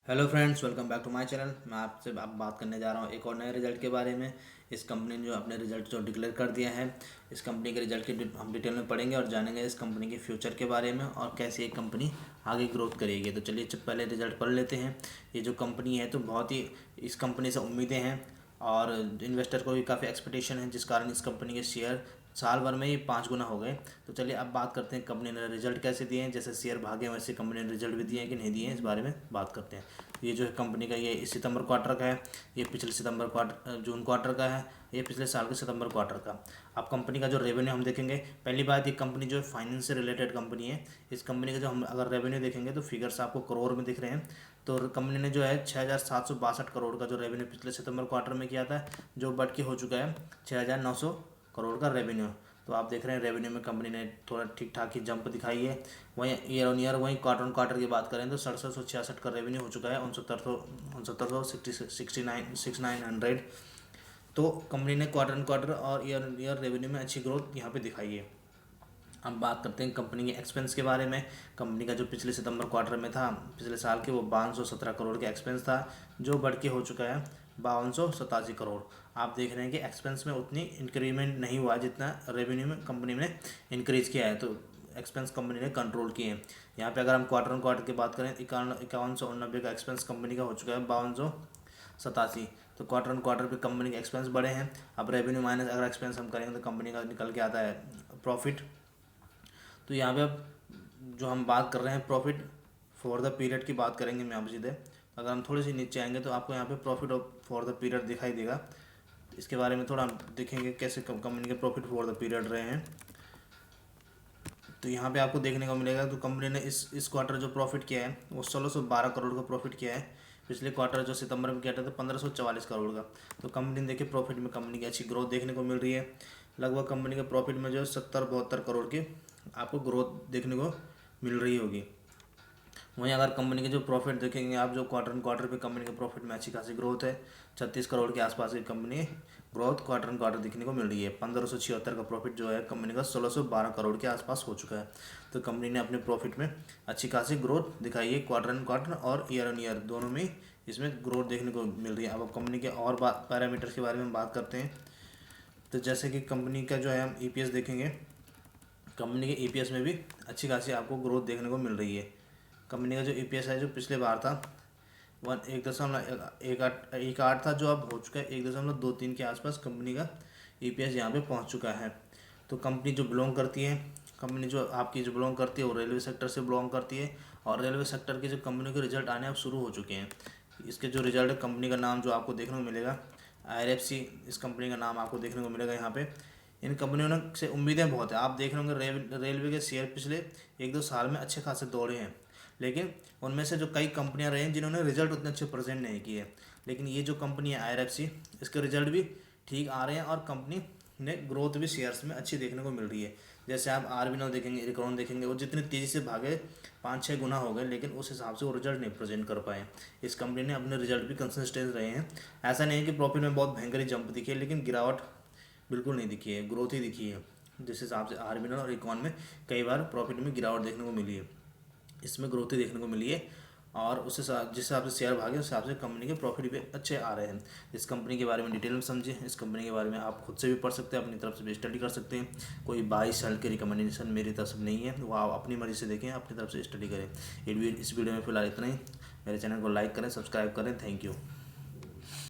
Hello friends, welcome back to my channel. मैं आपसे अब बात करने जा रहा हूँ एक और नए रिजल्ट के बारे में। इस कंपनी ने जो अपने रिजल्ट जो डिक्लेयर कर दिया है, इस कंपनी के रिजल्ट की हम डिटेल में पढ़ेंगे और जानेंगे इस कंपनी के फ्यूचर के बारे में और कैसे ये कंपनी आगे ग्रोथ करेगी। तो चलिए पहले रिजल्ट पढ़ लेते हैं। ये जो कंपनी है तो बहुत ही इस कंपनी से उम्मीदें हैं और इन्वेस्टर को भी काफ़ी एक्सपेक्टेशन है, जिस कारण इस कंपनी के शेयर साल भर में ही 5 गुना हो गए। तो चलिए अब बात करते हैं कंपनी ने रिजल्ट कैसे दिए हैं। जैसे शेयर भागे वैसे कंपनी ने रिजल्ट भी दिए हैं कि नहीं दिए हैं, इस बारे में बात करते हैं। ये जो है कंपनी का, ये इस सितंबर क्वार्टर का है, ये पिछले जून क्वार्टर का है, ये पिछले साल के सितंबर क्वार्टर का। अब कंपनी का जो रेवेन्यू हम देखेंगे, पहली बात, ये कंपनी जो है फाइनेंस से रिलेटेड कंपनी है। इस कंपनी का जो हम अगर रेवेन्यू देखेंगे तो फिगर्स आपको करोड़ में दिख रहे हैं। तो कंपनी ने जो है 6,762 करोड़ का जो रेवेन्यू पिछले सितंबर क्वार्टर में किया था, जो बढ़ के हो चुका है 6,900 करोड़ का रेवेन्यू। तो आप देख रहे हैं रेवेन्यू में कंपनी ने थोड़ा ठीक ठाक ही जंप दिखाई है। वहीं ईयर ऑन ईयर, वहीं क्वार्टर ऑन क्वार्टर की बात करें तो 6766 का रेवेन्यू हो चुका है, 69,900। तो कंपनी ने क्वार्टर ऑन क्वार्टर और ईयर ऑन ईयर रेवेन्यू में अच्छी ग्रोथ यहाँ पे दिखाई है। अब बात करते हैं कंपनी के एक्सपेंस के बारे में। कंपनी का जो पिछले सितंबर क्वार्टर में था पिछले साल के, वो 5217 करोड़ के एक्सपेंस था, जो बढ़ के हो चुका है 5287 करोड़। आप देख रहे हैं कि एक्सपेंस में उतनी इंक्रीमेंट नहीं हुआ जितना रेवेन्यू में कंपनी ने इंक्रीज़ किया है। तो एक्सपेंस कंपनी ने कंट्रोल किए हैं। यहाँ पे अगर हम क्वार्टर ऑन क्वार्टर की बात करें, 5190 का एक्सपेंस कंपनी का हो चुका है 5287। तो क्वार्टर ऑन क्वार्टर पे कंपनी के एक्सपेंस बढ़े हैं। अब रेवेन्यू माइनस अगर एक्सपेंस हम करेंगे तो कंपनी का निकल के आता है प्रॉफिट। तो यहाँ पे अब जो हम बात कर रहे हैं प्रॉफिट फॉर द पीरियड की बात करेंगे, मैं आप सीधे अगर हम थोड़ी सी नीचे आएंगे तो आपको यहाँ पे प्रॉफिट फॉर द पीरियड दिखाई देगा। तो इसके बारे में थोड़ा हम देखेंगे कैसे कंपनी के प्रॉफिट फॉर द पीरियड रहे हैं। तो यहाँ पे आपको देखने को मिलेगा, तो कंपनी ने इस क्वार्टर जो प्रॉफिट किया है वो 1612 करोड़ का प्रॉफिट किया है। पिछले क्वार्टर जो सितंबर में किया था तो 1544 करोड़ का। तो कंपनी ने देखिए प्रॉफिट में कंपनी की अच्छी ग्रोथ देखने को मिल रही है। लगभग कंपनी के प्रॉफिट में जो है 70-72 करोड़ की आपको ग्रोथ देखने को मिल रही होगी। वहीं अगर कंपनी के जो प्रॉफिट देखेंगे आप, जो क्वार्टर ऑन क्वार्टर पे कंपनी के प्रॉफिट में अच्छी खासी ग्रोथ है। 36 करोड़ के आसपास की company growth quarter on quarter दिखने को मिल रही है। 1576 का प्रॉफिट जो है कंपनी का 1612 करोड़ के आसपास हो चुका है। तो कंपनी ने अपने प्रॉफिट में अच्छी खासी ग्रोथ दिखाई है, क्वार्टर ऑन क्वार्टर और ईयर ऑन ईयर दोनों में इसमें ग्रोथ देखने को मिल रही है। अब कंपनी के और पैरामीटर्स के बारे में बात करते हैं। तो जैसे कि कंपनी का जो है हम ईपीएस देखेंगे, कंपनी के ईपीएस में भी अच्छी खासी आपको ग्रोथ देखने को मिल रही है। कंपनी का जो ईपीएस है जो पिछले बार था 1.18 था, जो अब हो चुका है 1.23 के आसपास कंपनी का ईपीएस यहाँ पे पहुँच चुका है। तो कंपनी जो बिलोंग करती है, कंपनी जो आपकी जो बिलोंग करती है वो रेलवे सेक्टर से बिलोंग करती है। और रेलवे सेक्टर के जो कंपनी के रिजल्ट आने अब शुरू हो चुके हैं। इसके जो रिजल्ट है, कंपनी का नाम जो आपको देखने को मिलेगा आईआरएफसी, इस कंपनी का नाम आपको देखने को मिलेगा यहाँ पे। इन कंपनियों ने से उम्मीदें बहुत है। आप देख रहे होंगे रेलवे के शेयर पिछले 1-2 साल में अच्छे खासे दौड़े हैं, लेकिन उनमें से जो कई कंपनियां रही हैं जिन्होंने रिजल्ट उतने अच्छे प्रेजेंट नहीं किए। लेकिन ये जो कंपनी है आईआरएफसी, इसके रिजल्ट भी ठीक आ रहे हैं और कंपनी ने ग्रोथ भी शेयर्स में अच्छी देखने को मिल रही है। जैसे आप आरबीएल देखेंगे, इरकॉन देखेंगे, वो जितनी तेज़ी से भागे 5-6 गुना हो गए, लेकिन उस हिसाब से वो रिजल्ट नहीं प्रेजेंट कर पाए। इस कंपनी ने अपने रिजल्ट भी कंसिस्टेंट रहे हैं। ऐसा नहीं है कि प्रॉफिट में बहुत भयंकर जंप दिखी है, लेकिन गिरावट बिल्कुल नहीं दिखी है, ग्रोथ ही दिखी है। जिस हिसाब से आरबीएल और इरकॉन में कई बार प्रॉफिट में गिरावट देखने को मिली है, इसमें ग्रोथ ही देखने को मिली है। और उस हिसाब जिस हिसाब से शेयर भागे उस हिसाब से कंपनी के प्रॉफिट भी अच्छे आ रहे हैं। इस कंपनी के बारे में डिटेल में समझें। इस कंपनी के बारे में आप खुद से भी पढ़ सकते हैं, अपनी तरफ से भी स्टडी कर सकते हैं। कोई 22 साल की रिकमेंडेशन मेरी तरफ से नहीं है, वो आप अपनी मर्जी से देखें, अपनी तरफ से स्टडी करें। इस वीडियो में फिलहाल इतना ही। मेरे चैनल को लाइक करें, सब्सक्राइब करें। Thank you.